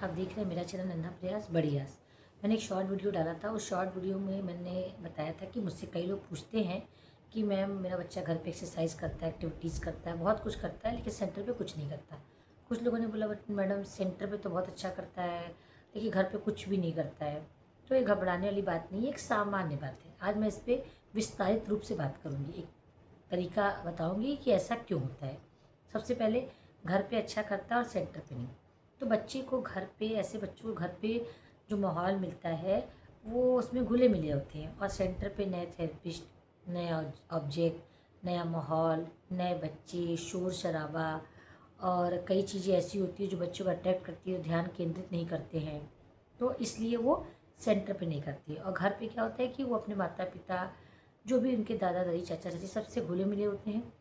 आप देख रहे हैं मेरा चैनल नन्हा प्रयास बड़ी आस। मैंने एक शॉर्ट वीडियो डाला था। उस शॉर्ट वीडियो में मैंने बताया था कि मुझसे कई लोग पूछते हैं कि मैम मेरा बच्चा घर पे एक्सरसाइज करता है, एक्टिविटीज़ करता है, बहुत कुछ करता है, लेकिन सेंटर पे कुछ नहीं करता। कुछ लोगों ने बोला बट मैडम सेंटर पे तो बहुत अच्छा करता है, लेकिन घर पे कुछ भी नहीं करता है। तो ये घबराने वाली बात नहीं है, एक सामान्य बात है। आज मैं इस पर विस्तारित रूप से बात करूँगी, एक तरीका बताऊँगी कि ऐसा क्यों होता है। सबसे पहले, घर पे अच्छा करता है और सेंटर पे नहीं। तो बच्चे को घर पे, ऐसे बच्चों को घर पे जो माहौल मिलता है वो उसमें घुले मिले होते हैं, और सेंटर पे नए थेरेपिस्ट, नया ऑब्जेक्ट, नया माहौल, नए बच्चे, शोर शराबा और कई चीज़ें ऐसी होती है जो बच्चों को अट्रैक्ट करती है, ध्यान केंद्रित नहीं करते हैं। तो इसलिए वो सेंटर पे नहीं करते। और घर पे क्या होता है कि वो अपने माता पिता, जो भी उनके दादा दादी चाचा चाची, सबसे घुले मिले होते हैं।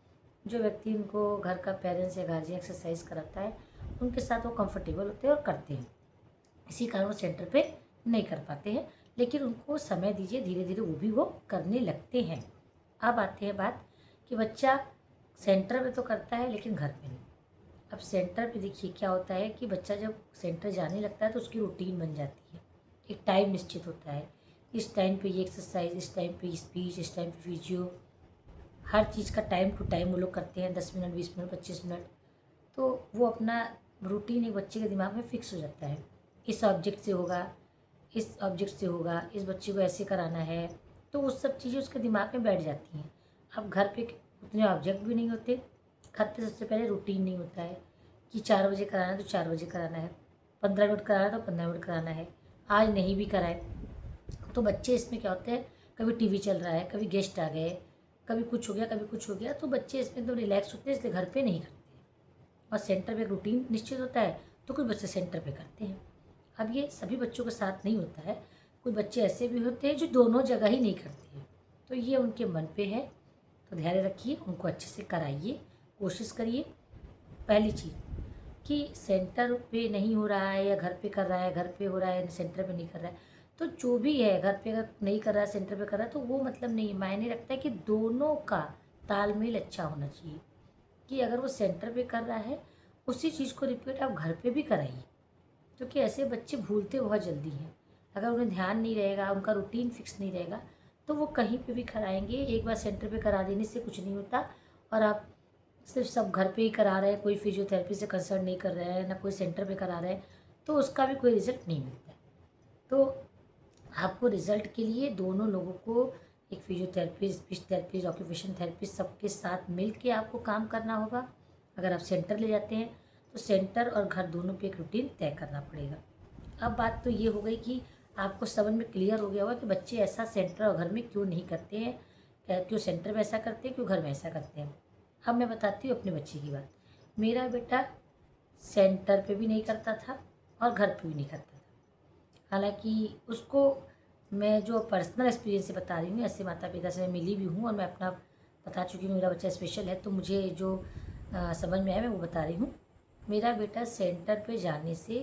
जो व्यक्ति उनको घर का पेरेंट्स या गार्जियन एक्सरसाइज कराता है उनके साथ वो कंफर्टेबल होते हैं और करते हैं। इसी कारण वो सेंटर पे नहीं कर पाते हैं, लेकिन उनको समय दीजिए, धीरे धीरे वो भी वो करने लगते हैं। अब आते हैं बात कि बच्चा सेंटर पे तो करता है लेकिन घर पे नहीं। अब सेंटर पे देखिए क्या होता है कि बच्चा जब सेंटर जाने लगता है तो उसकी रूटीन बन जाती है। एक टाइम निश्चित होता है, इस टाइम पे ये एक्सरसाइज, इस टाइम पे स्पीच, इस टाइम पे फिजियो, हर चीज़ का टाइम टू टाइम वो लोग करते हैं। 10 मिनट, 20 मिनट, 25 मिनट। तो वो अपना रूटीन एक बच्चे के दिमाग में फिक्स हो जाता है। इस ऑब्जेक्ट से होगा, इस ऑब्जेक्ट से होगा, इस बच्चे को ऐसे कराना है। तो वो सब चीज़ें उसके दिमाग में बैठ जाती हैं। अब घर पे उतने ऑब्जेक्ट भी नहीं होते। घर पे सबसे पहले रूटीन नहीं होता है कि 4 बजे कराना है तो 4 बजे कराना है, 15 मिनट कराना है तो 15 मिनट कराना है। आज नहीं भी कराए तो बच्चे इसमें क्या होते हैं, कभी टीवी चल रहा है, कभी गेस्ट आ गए, कभी कुछ हो गया, कभी कुछ हो गया, तो बच्चे इसमें तो रिलैक्स होते हैं, इसलिए घर पे नहीं करते। और सेंटर पे एक रूटीन निश्चित होता है तो कुछ बच्चे सेंटर पे करते हैं। अब ये सभी बच्चों के साथ नहीं होता है। कुछ बच्चे ऐसे भी होते हैं जो दोनों जगह ही नहीं करते हैं। तो ये उनके मन पे है, तो ध्यान रखिए, उनको अच्छे से कराइए, कोशिश करिए। पहली चीज़ कि सेंटर पे नहीं हो रहा है या घर पे कर रहा है, घर पे हो रहा है सेंटर पे नहीं कर रहा है, तो जो भी है, घर पे अगर नहीं कर रहा है सेंटर पे कर रहा है, तो वो मतलब नहीं है। मायने रखता है कि दोनों का तालमेल अच्छा होना चाहिए। कि अगर वो सेंटर पे कर रहा है, उसी चीज़ को रिपीट आप घर पे भी कराइए। क्योंकि ऐसे बच्चे भूलते बहुत जल्दी हैं। अगर उन्हें ध्यान नहीं रहेगा, उनका रूटीन फिक्स नहीं रहेगा, तो वो कहीं पे भी कराएंगे। एक बार सेंटर पे करा देने से कुछ नहीं होता। और आप सिर्फ सब घर पे ही करा रहे हैं, कोई फिजियोथेरेपी से कंसर्न नहीं कर रहे हैं, ना कोई सेंटर पे करा रहे हैं, तो उसका भी कोई रिजल्ट नहीं मिलता है। तो आपको रिजल्ट के लिए दोनों लोगों को, एक physiotherapist, speech therapist, occupation therapist, सबके साथ मिल के आपको काम करना होगा। अगर आप सेंटर ले जाते हैं तो सेंटर और घर दोनों पे एक रूटीन तय करना पड़ेगा। अब बात तो ये हो गई कि आपको समझ में क्लियर हो गया होगा कि बच्चे ऐसा सेंटर और घर में क्यों नहीं करते हैं, क्यों सेंटर में ऐसा करते हैं, क्यों घर में ऐसा करते हैं। अब मैं बताती हूँ अपने बच्चे की बात। मेरा बेटा सेंटर पे भी नहीं करता था और घर पे भी नहीं करता था। हालांकि उसको मैं जो पर्सनल एक्सपीरियंस से बता रही हूँ, ऐसे माता पिता से मैं मिली भी हूँ और मैं अपना बता चुकी हूँ, मेरा बच्चा स्पेशल है, तो मुझे जो समझ में आया मैं वो बता रही हूँ। मेरा बेटा सेंटर पे जाने से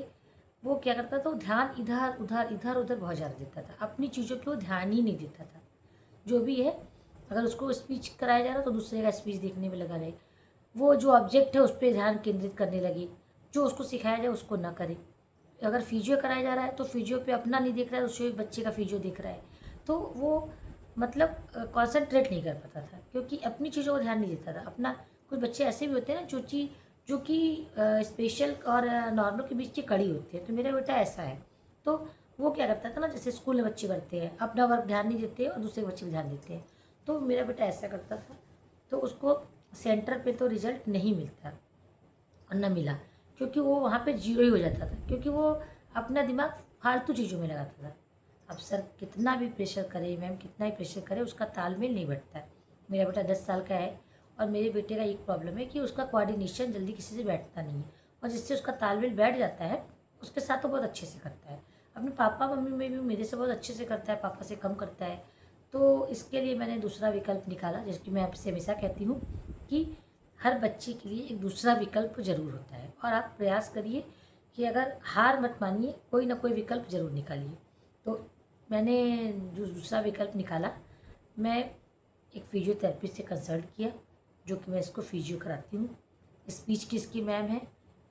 वो क्या करता था, वो ध्यान इधर उधर इधर उधर बहुत ज़्यादा देता था, अपनी चीज़ों पे वो ध्यान ही नहीं देता था। जो भी है, अगर उसको स्पीच कराया जा रहा तो दूसरे का स्पीच देखने में लगा रहे, वो जो ऑब्जेक्ट है उस पर ध्यान केंद्रित करने लगे, जो उसको सिखाया जाए उसको ना करे। अगर फिजियो कराया जा रहा है तो फिजियो पे अपना नहीं देख रहा है, दूसरे बच्चे का फिजियो देख रहा है, तो वो मतलब कॉन्सेंट्रेट नहीं कर पाता था, क्योंकि अपनी चीज़ों को ध्यान नहीं देता था अपना। कुछ बच्चे ऐसे भी होते हैं ना जो चीज़ जो कि स्पेशल और नॉर्मल के बीच की कड़ी होती है, तो मेरा बेटा ऐसा है। तो वो क्या करता था ना, जैसे स्कूल में बच्चे करते हैं, अपना वर्क ध्यान नहीं देते और दूसरे बच्चे को ध्यान देते हैं, तो मेरा बेटा ऐसा करता था। तो उसको सेंटर पे तो रिजल्ट नहीं मिलता और न मिला, क्योंकि वो वहाँ पे जीरो ही हो जाता था, क्योंकि वो अपना दिमाग फालतू चीज़ों में लगाता था। अब सर कितना भी प्रेशर करे, मैम कितना ही प्रेशर करे, उसका तालमेल नहीं बैठता है। मेरा बेटा 10 साल का है और मेरे बेटे का एक प्रॉब्लम है कि उसका कोऑर्डिनेशन जल्दी किसी से बैठता नहीं है, और जिससे उसका तालमेल बैठ जाता है उसके साथ तो बहुत अच्छे से करता है। अपने पापा मम्मी में भी मेरे से बहुत अच्छे से करता है, पापा से कम करता है। तो इसके लिए मैंने दूसरा विकल्प निकाला, जैसे कि मैं आपसे हमेशा कहती हूँ कि हर बच्चे के लिए एक दूसरा विकल्प ज़रूर होता है, और आप प्रयास करिए कि अगर हार मत मानिए, कोई ना कोई विकल्प ज़रूर निकालिए। तो मैंने जो दूसरा विकल्प निकाला, मैं एक फिजियोथेरेपिस्ट से कंसल्ट किया, जो कि मैं इसको फिजियो कराती हूँ। स्पीच की इसकी मैम है,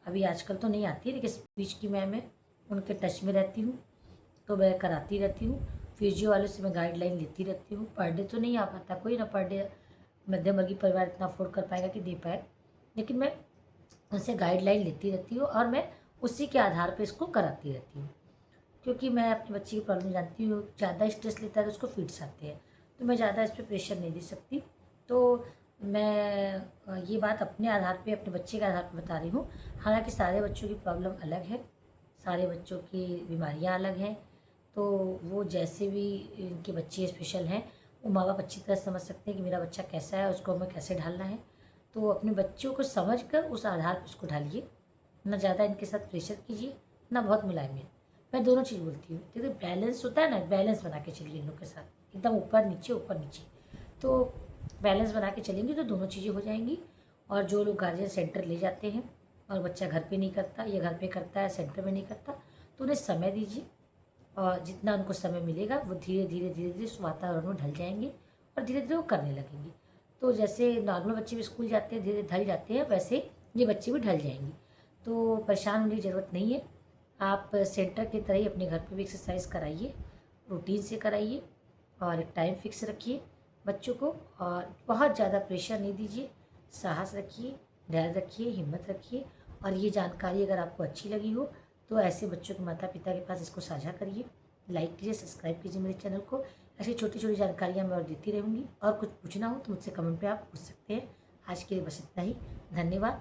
अभी आजकल तो नहीं आती है लेकिन स्पीच की मैम है। उनके टच में रहती हूँ, तो मैं कराती रहती हूँ। फिजियो वालों से मैं गाइडलाइन लेती रहती हूँ। पर डे तो नहीं आ पाता कोई ना, पर डे मध्यम वर्गीय परिवार इतना अफोर्ड कर पाएगा कि दे पाए, लेकिन मैं उनसे गाइडलाइन लेती रहती हूँ और मैं उसी के आधार पे इसको कराती रहती हूँ। क्योंकि मैं अपने बच्चे की प्रॉब्लम जानती हूँ, ज़्यादा स्ट्रेस लेता है तो उसको फिट्स आते हैं, तो मैं ज़्यादा इस पर प्रेशर नहीं दे सकती। तो मैं ये बात अपने आधार पे, अपने बच्चे के आधार पे बता रही हूँ। हालांकि सारे बच्चों की प्रॉब्लम अलग है, सारे बच्चों की बीमारियाँ अलग हैं, तो वो जैसे भी इनके बच्चे स्पेशल हैं, वो माँ बाप अच्छी तरह समझ सकते हैं कि मेरा बच्चा कैसा है, उसको हमें कैसे ढालना है। तो अपने बच्चों को समझ कर उस आधार पर उसको ढालिए, ना ज़्यादा इनके साथ प्रेशर कीजिए, ना बहुत मुलायम। मैं दोनों चीज़ बोलती हूँ, क्योंकि बैलेंस होता है ना, बैलेंस बना के चलिए इन लोग के साथ, एकदम ऊपर नीचे। तो बैलेंस बना के चलेंगी तो दोनों चीज़ें हो जाएंगी। और जो लोग गार्जियन सेंटर ले जाते हैं और बच्चा घर पे नहीं करता या घर पे करता है सेंटर में नहीं करता, तो उन्हें समय दीजिए, और जितना उनको समय मिलेगा वो धीरे धीरे धीरे धीरे उस वातावरण में ढल जाएंगे और धीरे धीरे वो करने लगेंगे। तो जैसे नॉर्मल बच्चे भी स्कूल जाते हैं, धीरे ढल जाते हैं, वैसे ये बच्चे भी ढल जाएंगे। तो परेशान होने की ज़रूरत नहीं है। आप सेंटर की तरह ही अपने घर पे भी एक्सरसाइज कराइए, रूटीन से कराइए, और एक टाइम फिक्स रखिए बच्चों को, और बहुत ज़्यादा प्रेशर नहीं दीजिए। साहस रखिए, धैर्य रखिए, हिम्मत रखिए। और ये जानकारी अगर आपको अच्छी लगी हो तो ऐसे बच्चों के माता पिता के पास इसको साझा करिए, लाइक कीजिए, सब्सक्राइब कीजिए मेरे चैनल को। ऐसी छोटी छोटी जानकारियाँ मैं और देती रहूँगी, और कुछ पूछना हो तो मुझसे कमेंट पे आप पूछ सकते हैं। आज के लिए बस इतना ही। धन्यवाद।